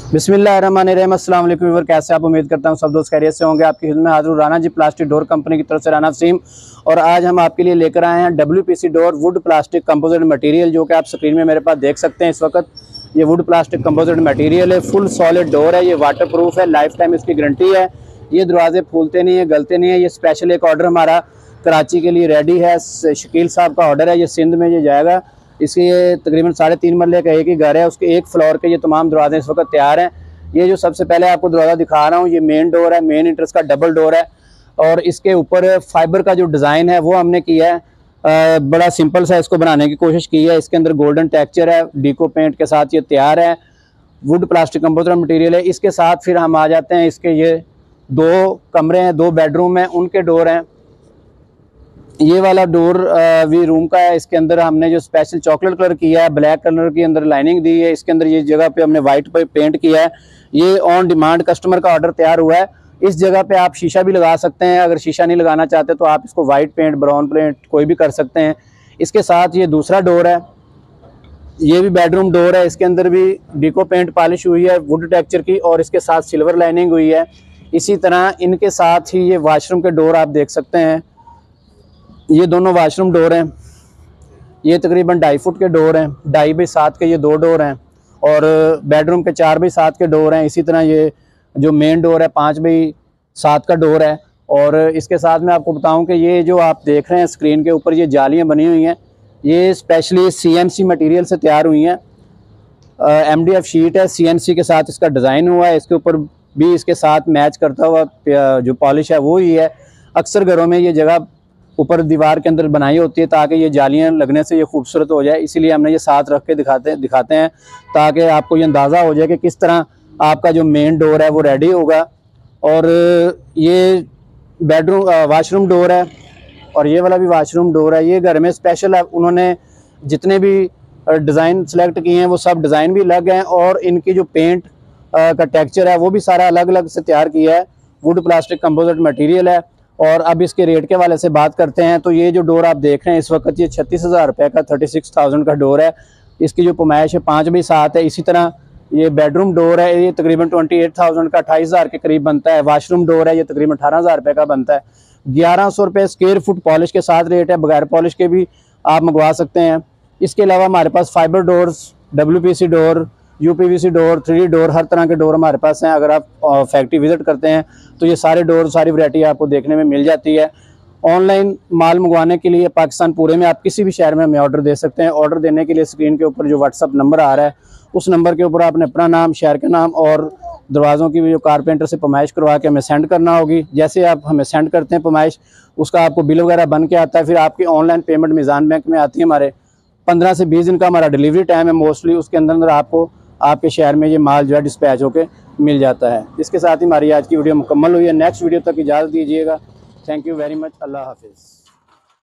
बिस्मिल्लाहिर्रहमानिर्रहीम। अस्सलाम वालेकुम व्यूअर, कैसे आप? उम्मीद करता हूँ सब दोस्त खैरियत से होंगे। आपकी खिदमत में हाजिर राना जी प्लास्टिक डोर कंपनी की तरफ से राना वसीम। और आज हम आपके लिए लेकर आए हैं WPC door would plastic composite material, जो कि आप स्क्रीन में मेरे पास देख सकते हैं इस वक्त। ये वुड प्लास्टिक कंपोजिट मटेरियल है, फुल सॉलिड डोर है, ये वाटर प्रूफ है, लाइफ टाइम इसकी गारंटी है। ये दरवाजे फूलते नहीं है, गलते नहीं है। ये स्पेशल एक ऑर्डर हमारा कराची के लिए रेडी है। शकील साहब का ऑर्डर है, ये सिंध में ये जाएगा। इसके ये तकरीबन 3.5 मरले का एक ही घर है, उसके एक फ्लोर के ये तमाम दरवाजे इस वक्त तैयार हैं। ये जो सबसे पहले आपको दरवाज़ा दिखा रहा हूँ, ये मेन डोर है, मेन इंट्रेंस का डबल डोर है। और इसके ऊपर फाइबर का जो डिज़ाइन है वो हमने किया है, बड़ा सिंपल सा इसको बनाने की कोशिश की है। इसके अंदर गोल्डन टेक्सचर है, डीको पेंट के साथ ये तैयार है। वुड प्लास्टिक कंपोजिट मटेरियल है। इसके साथ फिर हम आ जाते हैं, इसके ये 2 कमरे हैं, 2 बेडरूम हैं, उनके डोर हैं। ये वाला डोर भी रूम का है। इसके अंदर हमने जो स्पेशल चॉकलेट कलर किया है, ब्लैक कलर के अंदर लाइनिंग दी है। इसके अंदर ये जगह पे हमने वाइट पे पेंट किया है। ये ऑन डिमांड कस्टमर का ऑर्डर तैयार हुआ है। इस जगह पे आप शीशा भी लगा सकते हैं। अगर शीशा नहीं लगाना चाहते तो आप इसको वाइट पेंट, ब्राउन पेंट कोई भी कर सकते हैं। इसके साथ ये दूसरा डोर है, ये भी बेडरूम डोर है। इसके अंदर भी डीको पेंट पॉलिश हुई है वुड टेक्सचर की, और इसके साथ सिल्वर लाइनिंग हुई है। इसी तरह इनके साथ ही ये वाशरूम के डोर आप देख सकते हैं। ये दोनों वाशरूम डोर हैं। ये तकरीबन 2.5 फुट के डोर हैं, 2.5 बाई 7 के ये 2 डोर हैं। और बेडरूम के 4 बाई 7 के डोर हैं। इसी तरह ये जो मेन डोर है 5 बाई 7 का डोर है। और इसके साथ मैं आपको बताऊं कि ये जो आप देख रहे हैं स्क्रीन के ऊपर ये जालियां बनी हुई हैं, ये स्पेशली CNC मटेरियल से तैयार हुई हैं। MDF शीट है, CNC के साथ इसका डिज़ाइन हुआ है। इसके ऊपर भी इसके साथ मैच करता हुआ जो पॉलिश है वो ही है। अक्सर घरों में ये जगह ऊपर दीवार के अंदर बनाई होती है ताकि ये जालियां लगने से ये खूबसूरत हो जाए, इसीलिए हमने ये साथ रख के दिखाते हैं ताकि आपको ये अंदाज़ा हो जाए कि किस तरह आपका जो मेन डोर है वो रेडी होगा। और ये बेडरूम वाशरूम डोर है, और ये वाला भी वाशरूम डोर है। ये घर में स्पेशल है, उन्होंने जितने भी डिज़ाइन सेलेक्ट किए हैं वो सब डिज़ाइन भी अलग हैं, और इनकी जो पेंट का टेक्सचर है वो भी सारा अलग अलग से तैयार किया है। वुड प्लास्टिक कंपोजिट मटेरियल है। और अब इसके रेट के वाले से बात करते हैं, तो ये जो डोर आप देख रहे हैं इस वक्त, ये 36,000 रुपये का 36,000 का डोर है। इसकी जो पैमाइश है 5 बाई 7 है। इसी तरह ये बेडरूम डोर है, ये तकरीबन 28,000 का 28,000 के करीब बनता है। वाशरूम डोर है, ये तकरीबन 18,000 रुपये का बनता है। 1100 रुपये स्क्वायर फुट पॉलिश के साथ रेट है, बगैर पॉलिश के भी आप मंगवा सकते हैं। इसके अलावा हमारे पास fibre doors, WPC door, UPVC door, 3D door, हर तरह के डोर हमारे पास हैं। अगर आप फैक्ट्री विज़िट करते हैं तो ये सारे डोर, सारी वैरायटी आपको देखने में मिल जाती है। ऑनलाइन माल मंगवाने के लिए पाकिस्तान पूरे में आप किसी भी शहर में हमें ऑर्डर दे सकते हैं। ऑर्डर देने के लिए स्क्रीन के ऊपर जो WhatsApp नंबर आ रहा है उस नंबर के ऊपर आपने अपना नाम, शहर का नाम और दरवाज़ों की जो कारपेंटर से पैमाइश करवा के हमें सेंड करना होगी। जैसे आप हमें सेंड करते हैं पैमाइश, उसका आपको बिल वगैरह बन के आता है। फिर आपकी ऑनलाइन पेमेंट मीज़ान बैंक में आती है। हमारे 15 से 20 दिन का हमारा डिलीवरी टाइम है मोस्टली। उसके अंदर आपको आपके शहर में ये माल जो है डिस्पैच होके मिल जाता है। इसके साथ ही हमारी आज की वीडियो मुकम्मल हुई है। नेक्स्ट वीडियो तक इजाज़त दीजिएगा। Thank you very much. अल्लाह हाफिज़।